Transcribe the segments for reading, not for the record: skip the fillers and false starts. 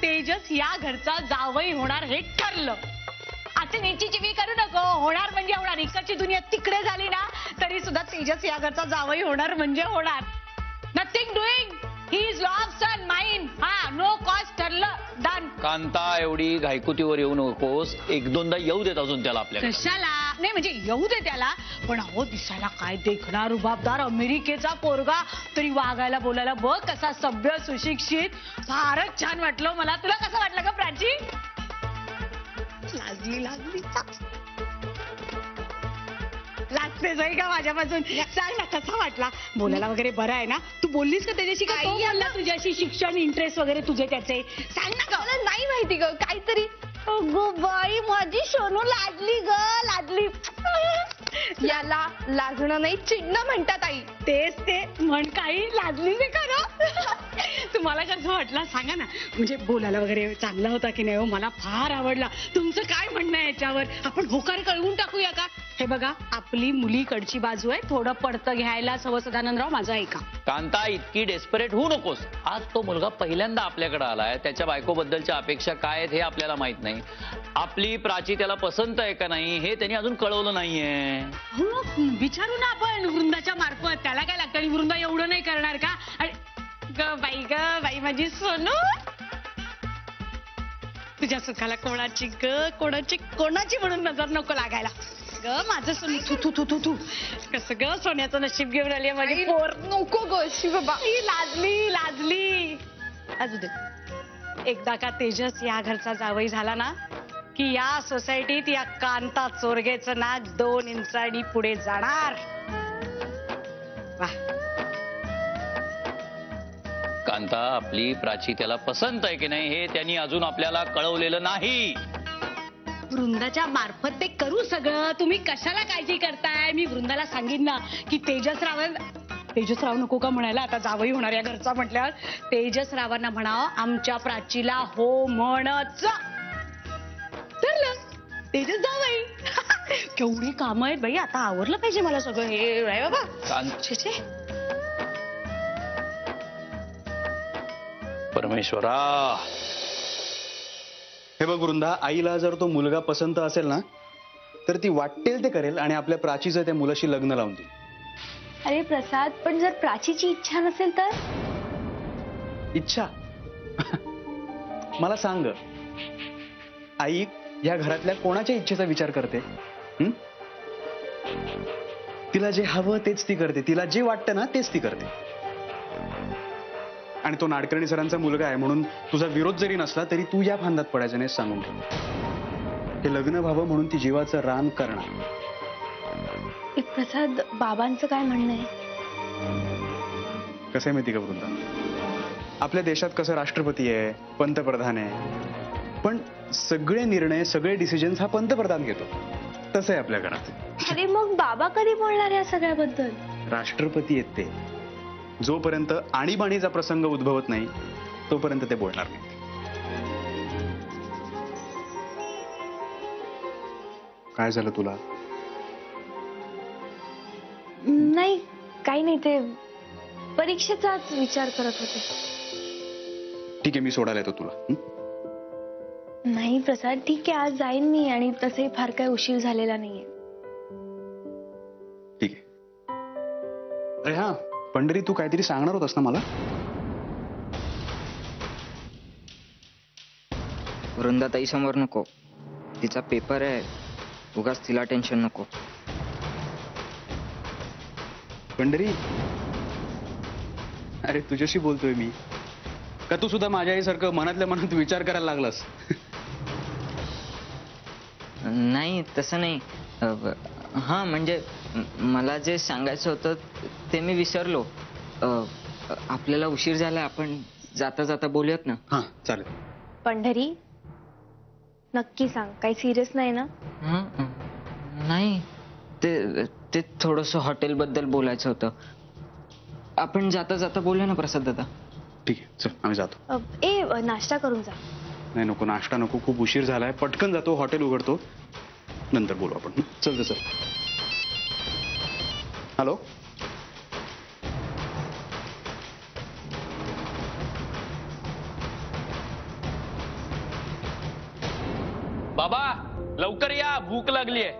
तेजस या घरचा जावई होणार हे ठरलं. आता नीची चिवी करू नको. होणार म्हणजे होणार. इकडची दुनिया तिकडे झाली ना तरी सुद्धा तेजस या घरचा जावई होणार म्हणजे होणार. Nothing doing. He is lost and mine. हा, नो कॉस्ट ठरलं. डन. कांता, एवढी घायकुतीवर येऊ नकोस. एक दोनदा येऊ देत अजून त्याला आपल्या. कशाला नाही म्हणजे येऊ दे त्याला. पण अहो दिसायला काय देखणार रुबाबदार अमेरिकेचा पोरगा तरी वागायला बोलायला बघ कसा सभ्य सुशिक्षित. फारच छान वाटलं मला. तुला कसं वाटलं का प्राची? लागली लागते जाई का माझ्यापासून? सांग ना कसा वाटला? बोलायला वगैरे बरं आहे ना? तू बोललीस का त्याच्याशी? का तो बोलला तुझ्याशी? शिक्षण इंटरेस्ट वगैरे तुझे त्याचे सांग ना ग. मला नाही माहिती ग काहीतरी. गो बाई माझी सोनू लाजली ग लाजली. याला लाजणं नाही चिडणं म्हणतात आई. तेच ते म्हण. काही लाजली नाही खरं. तुम्हाला कसं वाटलं सांगा ना. म्हणजे बोलायला वगैरे चांगला होता की नाही? हो मला फार आवडला. तुमचं काय म्हणणं आहे याच्यावर? आपण होकार कळवून टाकूया का? हे बघा आपली मुलीकडची बाजू आहे. थोडं पडतं घ्यायला हवं. सदानंदराव माझं ऐका. कांता, इतकी डेस्परेट होऊ नकोस. आज तो मुलगा पहिल्यांदा आपल्याकडे आलाय. त्याच्या बायकोबद्दलच्या अपेक्षा काय आहेत हे आपल्याला माहित नाही. आपली प्राची त्याला पसंत आहे का नाही हे त्यांनी अजून कळवलं नाहीये. हो विचारू ना आपण वृंदाच्या मार्फत. त्याला काय लागतं? आणि वृंदा एवढं नाही करणार का? ग बाई माझी सोनू. तुझ्या सुखाला कोणाची कोणाची म्हणून नजर नको लागायला ग माझं सोनू. तू कसं ग सोन्याचं नशीब घेऊन आली माझी पोर. नको ग शिवबा. लाजली. असू दे. एकदा का तेजस या घरचा जावई झाला ना की या सोसायटीत या कांता चोरगेचं नाक 2 इंचांनी पुढे जाणार. कांता, आपली प्राची त्याला पसंत आहे की नाही हे त्यांनी अजून आपल्याला कळवलेलं नाही. वृंदाच्या मार्फत ते करू सगळं. तुम्ही कशाला काळजी करताय? मी वृंदाला सांगीन ना की तेजसराव नको का म्हणायला? आता जावई होणार या घरचा म्हटल्यावर तेजसरावांना म्हणावं आमच्या प्राचीला हो म्हणच. ठरलं. तेजस जावई. केवढी कामं आहेत बाई. आता आवरलं पाहिजे मला सगळं हे आहे बाबा. परमेश्वरा. हे बघ वृंदा, आईला जर तो मुलगा पसंत असेल ना तर ती वाटेल ते करेल आणि आपल्या प्राचीचं त्या मुलाशी लग्न लावून देईल. अरे प्रसाद, पण जर प्राचीची इच्छा नसेल तर? इच्छा? मला सांग, आई या घरातल्या कोणाच्या इच्छेचा विचार करते? तिला जे हवं तेच ती करते. तिला जे वाटतं ना तेच ती करते. आणि तो नाडकर्णी सरांचा मुलगा आहे म्हणून तुझा विरोध जरी नसला तरी तू या फांदात पडायचं नाही सांगून ठेव. हे लग्न व्हावं म्हणून ती जीवाचं रान करणार. प्रसाद, बाबांचं काय म्हणणं आहे? कसं आहे माहिती का वृंदा, आपल्या देशात कसं राष्ट्रपती आहे, पंतप्रधान आहे, पण सगळे निर्णय सगळे डिसिजन्स हा पंतप्रधान घेतो. तसं आहे आपल्या घरात. अरे मग बाबा कधी बोलणार या सगळ्याबद्दल? राष्ट्रपती आहेत ते. जोपर्यंत आणीबाणीचा प्रसंग उद्भवत नाही तोपर्यंत ते बोलणार नाही. काय झालं तुला? नाही काही नाही, ते परीक्षेचाच विचार करत होते. ठीक आहे, मी सोडायला येतो तुला. नाही प्रसाद, ठीक आहे आज जाईन मी, आणि तसंही फार काही उशीर झालेला नाहीये. ठीक आहे. अरे हा पंढरी, तू काहीतरी सांगणार होतास ना मला? वृंदाताई समोर नको, तिचा पेपर आहे, उगाच तिला टेन्शन नको. पंढरी, अरे तुझ्याशी बोलतोय मी. का तू सुद्धा माझ्या आईसारखं मनातल्या मनात विचार करायला लागलास? नाही तसं नाही. हा म्हणजे मला जे सांगायचं होतं ते मी विसरलो. आपल्याला उशीर झाला, आपण जाता जाता बोलूयात ना? हा चालेल. पंढरी नक्की सांग, काही सिरियस नाही ना? नाही, ते थोडंसं हॉटेल बद्दल बोलायचं होतं. आपण जाता जाता बोलूया ना प्रसाद दादा? ठीक आहे, चल आम्ही जातो. नाश्ता करून जा. नाही नको, नाश्ता नको, खूप उशीर झालाय. पटकन जातो, हॉटेल उघडतो, नंतर बोलू आपण. चल चल. हॅलो, बाबा लवकर या, भूक लागलीये.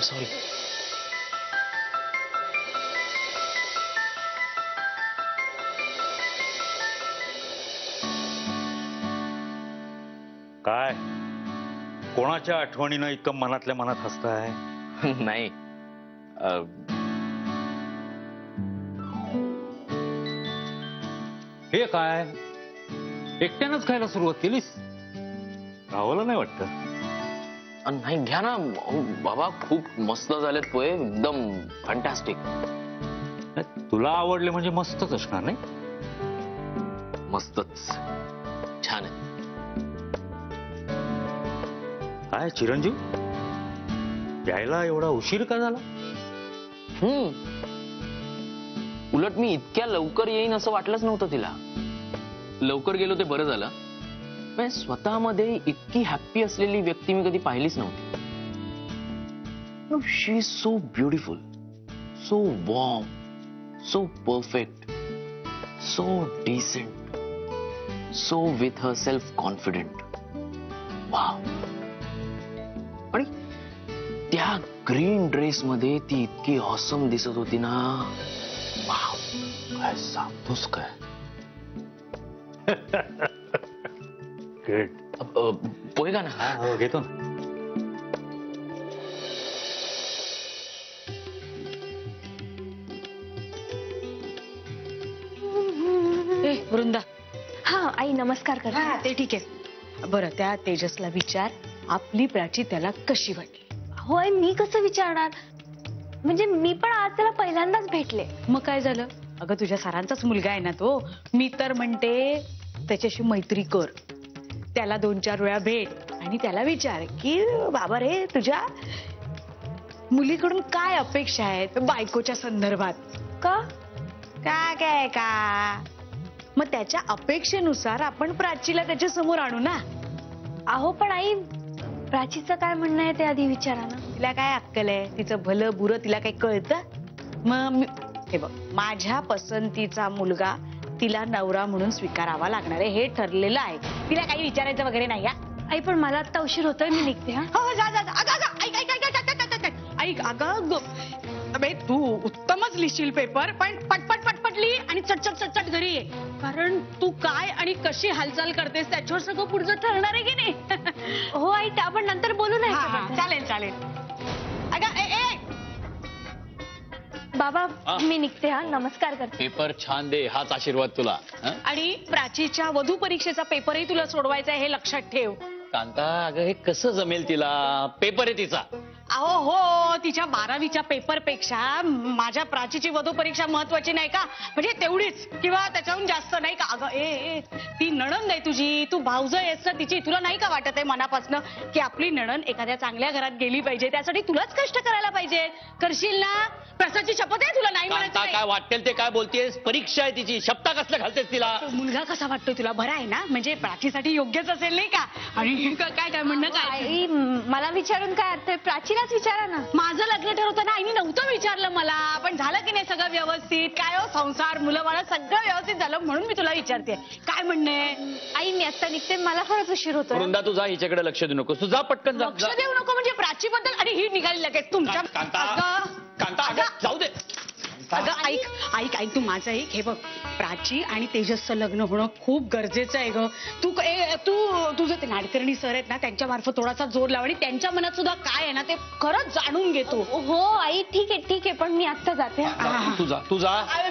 सॉरी. काय कोणाच्या आठवणीनं इतकं मनातल्या मनात हसताय? नाही हे काय एकट्यानंच खायला सुरुवात केलीस? राहावलं नाही वाटतं? नाही घ्या ना बाबा, खूप मस्त झालेत पोहे, एकदम फॅन्टॅस्टिक. तुला आवडले म्हणजे मस्तच असणार नाही? मस्तच, छान आहे. काय चिरंजीव, यायला एवढा उशीर का झाला? उलट मी इतक्या लवकर येईन असं वाटलंच नव्हतं तिला. लवकर गेलो ते बरं झालं. पण स्वतःमध्ये इतकी हॅप्पी असलेली व्यक्ती मी कधी पाहिलीच नव्हती. She is so beautiful, so warm, so perfect, so decent, so with her self confident. Wow. आणि त्या ग्रीन ड्रेस मध्ये ती इतकी ऑसम दिसत होती ना. वाव, काय सांगतोस काय. पोहे का ना? घेतो ना. वृंदा. हा आई नमस्कार कर. हा ते ठीक आहे. बरं त्या तेजसला विचार आपली प्राची त्याला कशी वाटली. होय, मी कसं विचारणार, म्हणजे मी पण आज त्याला पहिल्यांदाच भेटले. मग काय झालं? अगं तुझ्या सरांचाच मुलगा आहे ना तो. मी तर म्हणते त्याच्याशी मैत्री कर, त्याला 2-4 वेळा भेट आणि त्याला विचार की बाबा रे तुझ्या मुलीकडून काय अपेक्षा आहेत बायकोच्या संदर्भात. का काय का मग त्याच्या अपेक्षेनुसार आपण प्राचीला त्याच्या समोर आणू ना. अहो पण आई, प्राचीचं काय म्हणणं आहे ते आधी विचारा ना. तिला काय अक्कल आहे? तिचं भलं बुरं तिला काही कळतं? मग हे बघ, माझ्या पसंतीचा मुलगा तिला नवरा म्हणून स्वीकारावा लागणार आहे, हे ठरलेलं आहे. तिला काही विचारायचं वगैरे नाही. आई पण मला आता उशीर होतोय, मी निघते. हा हो जा जा. अगं ऐक अगं अबे तू उत्तमच लिहिशील पेपर, पण पटपट लिही आणि चटचट घरी ये. कारण तू काय आणि कशी हालचाल करतेस त्याच्यावर सगळं पुढचं ठरणार आहे की नाही. हो आई, आपण नंतर बोलू नाही. चालेल. अगं ए बाबा मी निघते. हा नमस्कार करते. पेपर छान दे, हाच आशीर्वाद तुला. हं? आणि प्राचीच्या वधू परीक्षेचा पेपरही तुला सोडवायचा आहे हे लक्षात ठेव. कांता अगं हे कसं जमेल तिला? पेपर आहे तिचा. अहो हो, तिच्या 12वीच्या पेपरपेक्षा माझ्या प्राचीची वधू परीक्षा महत्वाची नाही का? म्हणजे तेवढीच किंवा त्याच्याहून जास्त नाही का? अगं ए ती नणंद आहे तुझी, तू भाऊजं आहेस ना तिची. तुला नाही का वाटत आहे मनापासनं की आपली नणंद एखाद्या चांगल्या घरात गेली पाहिजे, त्यासाठी तुलाच कष्ट करायला पाहिजे? करशील ना? प्रसादची शपथ आहे तुला? नाही कांता म्हणायचं. काय वाटेल ते काय बोलतेस? परीक्षा आहे तिची, शब्दा कसलं घालतेस तिला? मुलगा कसा वाटतोय तुला? बरा आहे ना? म्हणजे प्राचीसाठी योग्यच असेल नाही का? आणि काय म्हणणं काय? आई मला विचारून काय अर्थ आहे? प्राचीलाच विचारा ना. माझं लग्न ठरवताना आईने नव्हतं विचारलं मला, पण झालं की नाही सगळं व्यवस्थित? काय हो, संसार मुलं बाळ सगळं व्यवस्थित झालं म्हणून मी तुला विचारते. काय म्हणणं? आई मी आता निघते, मला खरंच उशीर होतोय. वृंदा तू जा, हिच्याकडे लक्ष देऊ नकोस. तू जा पटकन जा. लक्ष देऊ नको म्हणजे प्राचीबद्दल? आणि ही निघाली लगेच तुमच्या. कांता जाऊ दे. अगं ऐक तू माझं ऐक. हे बघ, प्राची आणि तेजसचं लग्न होणं खूप गरजेचं आहे ग. तू तुझे ते नाडकर्णी सर आहेत ना, त्यांच्या मार्फत थोडासा जोर लाव आणि त्यांच्या मनात सुद्धा काय आहे ना ते खरंच जाणून घेतो. हो आई ठीक आहे पण मी आत्ता जाते. तू जा.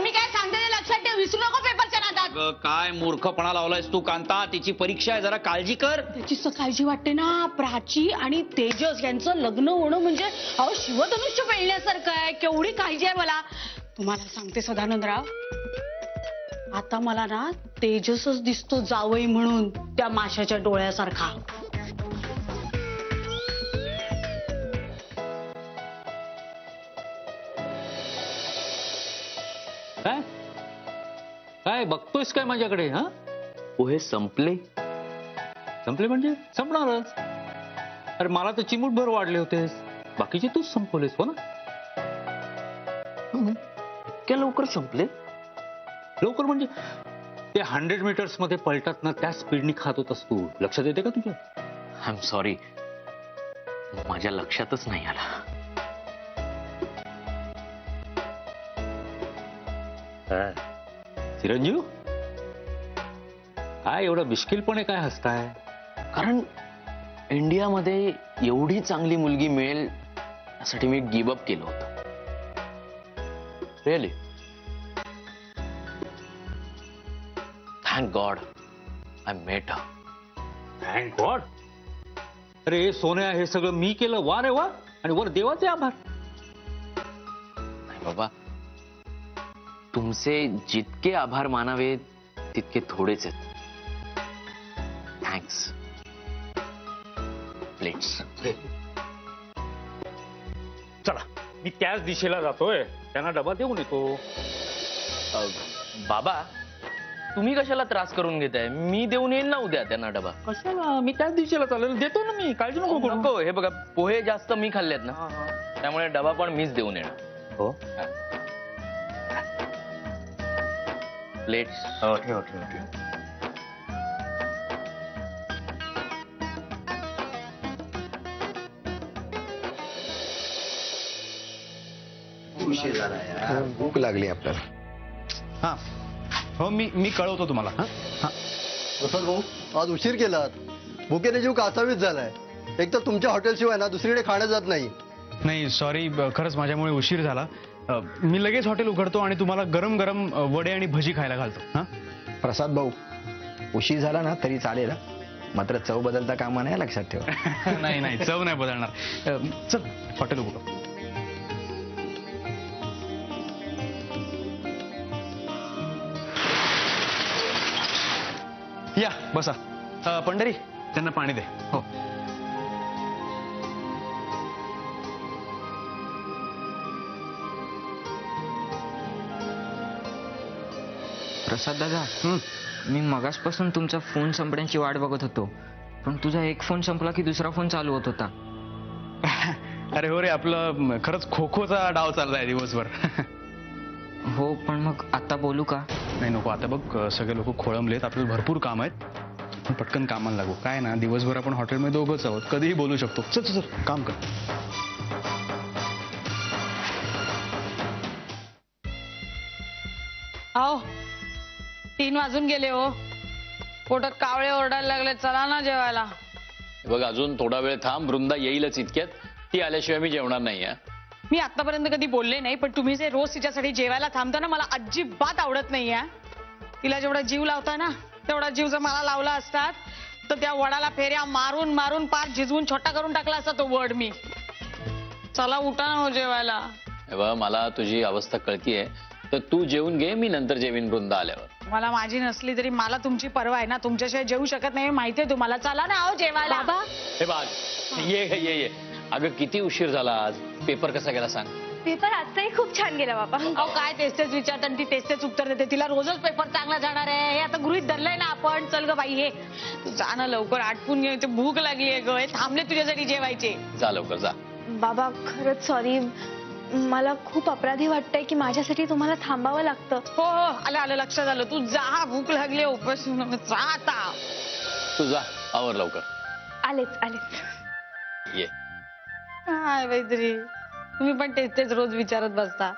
मी काय सांगते ते लक्षात ठेव, विसरू नको पेपरच्या नादात. अगं, काय मूर्खपणा लावलायस तू कांता. तिची परीक्षा आहे, जरा काळजी कर. त्याची काळजी वाटते ना. प्राची आणि तेजस यांचं लग्न होणं म्हणजे अहो शिवधनुष्य पेलण्यासारखं आहे. केवढी काळजी आहे मला. तुम्हाला सांगते सदानंदराव, आता मला ना तेजसच दिसतो जावई म्हणून, त्या माशाच्या डोळ्यासारखा. काय काय बघतोयस काय माझ्याकडे? हा, पोहे संपले? संपले म्हणजे संपणारच. अरे मला तर चिमूटभर वाढले होतेस, बाकीचे तूच संपवलेस. हो ना. इतक्या लवकर संपले? लवकर म्हणजे ते 100 मीटर्स मध्ये पलटात ना, त्या स्पीडनी खात होतास तू. लक्षात येते का तुझ्या? आय एम सॉरी, माझ्या लक्षातच नाही आला. चिरंजीव, काय एवढं बिश्किलपणे काय हसताय? कारण इंडियामध्ये एवढी चांगली मुलगी मिळेल यासाठी मी गिव्ह अप केलं होतं. Really. Thank God I met her. Thank God. अरे सोन्या, हे सगळं मी केलं. वा रे वा. आणि वर देवाचे आभार. नाही बाबा, तुमचे जितके आभार मानावे तितके थोडेच आहेत. थँक्स. प्लेट्स. चला, मी त्याच दिशेला जातोय, त्यांना डबा देऊन येतो. बाबा, तुम्ही कशाला त्रास करून घेताय? मी देऊन येईन ना उद्या त्यांना डबा. कशाला? मी त्याच दिशेला चालेल, देतो ना मी. काळजी नको करू. नको. हे बघा, पोहे जास्त मी खाल्लेत ना, त्यामुळे डबा पण मीच देऊन येणार. हो. प्लेट्स. ठेव ठेव ठेव. भूक लागली आपल्याला. हा हो, मी कळवतो तुम्हाला. हा. प्रसाद भाऊ, आज उशीर केलात. भुकेने जीव कासावीस झालाय. एक तर तुमच्या हॉटेलशिवाय ना दुसरीकडे खाणं जात नाही. नाही सॉरी, खरंच माझ्यामुळे उशीर झाला. मी लगेच हॉटेल उघडतो आणि तुम्हाला गरम गरम वडे आणि भजी खायला घालतो. हा प्रसाद भाऊ, उशीर झाला ना तरी चालेल, मात्र चव बदलता कामा नाही, लक्षात ठेवा. नाही नाही, चव नाही बदलणार. चल हॉटेल उघड. या बसा. पंढरी, त्यांना पाणी दे. हो. प्रसाद दादा, मी मगासपासून तुमचा फोन संपण्याची वाट बघत होतो, पण तुझा एक फोन संपला की दुसरा फोन चालू होत होता. अरे हो रे, आपलं खरंच खो खोचा डाव चाललाय दिवसभर. हो, पण मग आता बोलू का? नाही नको, आता बघ सगळे लोक खोळंबलेत, आपल्याला भरपूर काम आहेत. आपण पटकन कामाला लागू. काय ना, दिवसभर आपण हॉटेलमध्ये दोघंच आहोत, कधीही बोलू शकतो. चल चल चल, काम कर. अहो 3 वाजून गेले हो. पोटात कावळे ओरडायला लागले. चला ना जेवायला. बघ, अजून थोडा वेळ थांब. वृंदा येईलच इतक्यात. ती आल्याशिवाय मी जेवणार नाही. मी आतापर्यंत कधी बोलले नाही, पण तुम्ही जे रोज तिच्यासाठी जेवायला थांबता ना, मला अजिबात आवडत नाही. तिला जेवढा जीव लावता ना, तेवढा जीव जर मला लावला असतात तर त्या वडाला फेऱ्या मारून मारून पार झिजवून छोटा करून टाकला असता तो वड मी. चला उठा ना हो जेवायला. मला तुझी अवस्था कळतीये, तर तू जेवून घे, मी नंतर जेवीन वृंदा आल्यावर. मला माझी नसली तरी मला तुमची पर्वा आहे ना. तुमच्याशिवाय जेवू शकत नाही माहितीये तुम्हाला. चला ना अहो जेवायला. बाबा, हे बाज, ये. अगं किती उशीर झाला आज. पेपर कसा गेला सांग? पेपर आजचाही खूप छान गेला बाबा. अहो काय तेच विचारतात आणि ती तेच उत्तर देते. तिला रोजच पेपर चांगला जाणार आहे हे आता गृहीत धरलंय ना आपण. चल ग बाई, हे तू जा ना लवकर, आटपून घे. ते भूक लागली आहे ग. हे थांबले तुझ्यासाठी जेवायचे. जा लवकर जा. बाबा खरंच सॉरी, मला खूप अपराधी वाटतंय की माझ्यासाठी तुम्हाला थांबावं लागतं. हो आलं लक्षात आलं. तू जा, भूक लागली उपास. जा आता. तू जा, आवर लवकर. आलेच. ये. हाय मैत्री, तुम्ही पण तेच रोज विचारत बसता.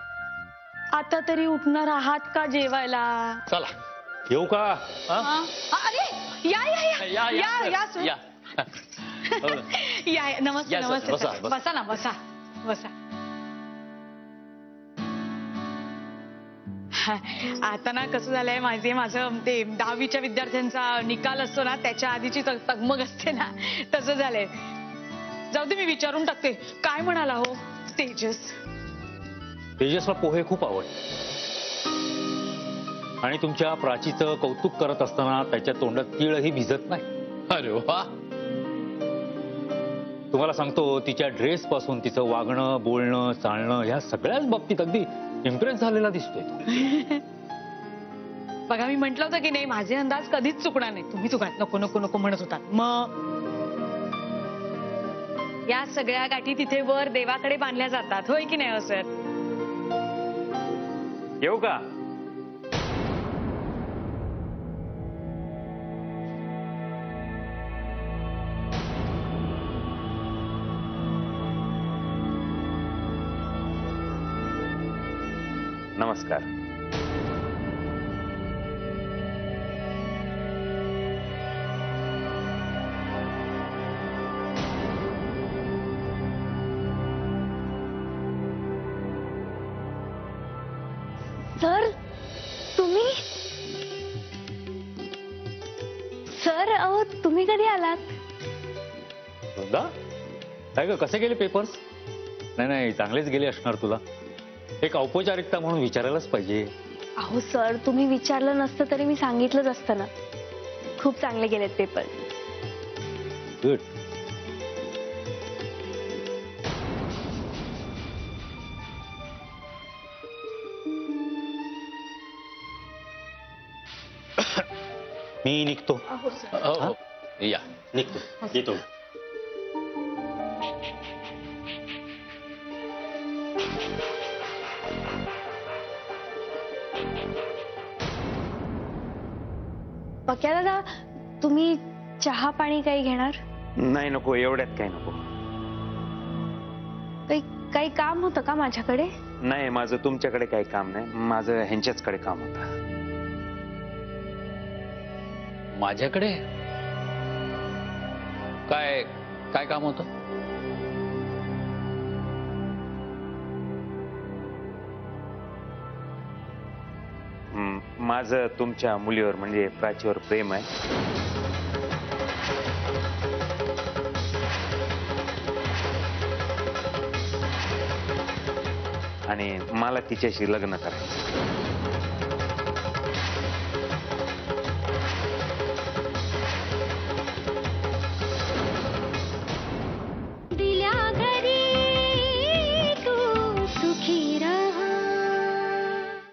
आता तरी उठणार आहात का जेवायला? चला येऊ का? अरे या या या या या sir. या हो. या या. नमस्ते या, sir. नमस्ते बसा, sir. बसा. बसा ना बसा बसा. आता ना कसं झालंय माझं ते 10वीच्या विद्यार्थ्यांचा निकाल असतो ना त्याच्या आधीची तगमग असते ना तसं झालंय. जाऊ दे मी विचारून टाकते. काय म्हणाला हो तेजस? तेजसला पोहे खूप आवडते आणि तुमच्या प्राचीचं कौतुक करत असताना त्याच्या तोंडात तीळही भिजत नाही. अरे वा. तुम्हाला सांगतो तिच्या ड्रेस पासून तिचं वागणं बोलणं चालणं ह्या सगळ्याच बाबतीत अगदी इम्प्रेस झालेला दिसतोय. बघा मी म्हंटल होतं की नाही माझे अंदाज कधीच चुकणार नाही. तुम्ही चुका नको नको नको म्हणत होता. मग या सगळ्या गाठी तिथे वर देवाकडे बांधल्या जातात होय की नाही हो सर? येऊ का? नमस्कार. सर तुम्ही सर अहो तुम्ही कधी आलात? वृंदा काय ग कसे गेले पेपर्स? नाही नाही चांगलेच गेले असणार. तुला एक औपचारिकता म्हणून विचारायलाच पाहिजे. अहो सर तुम्ही विचारलं नसतं तरी मी सांगितलंच असतं ना. खूप चांगले गेलेत पेपर. गुड. मी निघतो. हो सर. हो, हो. या निघतो येतो. पक्या दादा तुम्ही चहा पाणी काही घेणार? नाही नको एवढ्यात काही नको. काही काम होतं का माझ्याकडे? नाही माझं तुमच्याकडे काही काम नाही. माझं ह्यांच्याचकडे काम होतं. माझ्याकडे काय काय काम होतं? माझं तुमच्या मुलीवर म्हणजे प्राचीवर प्रेम आहे. आणि मला तिच्याशी लग्न करायचं.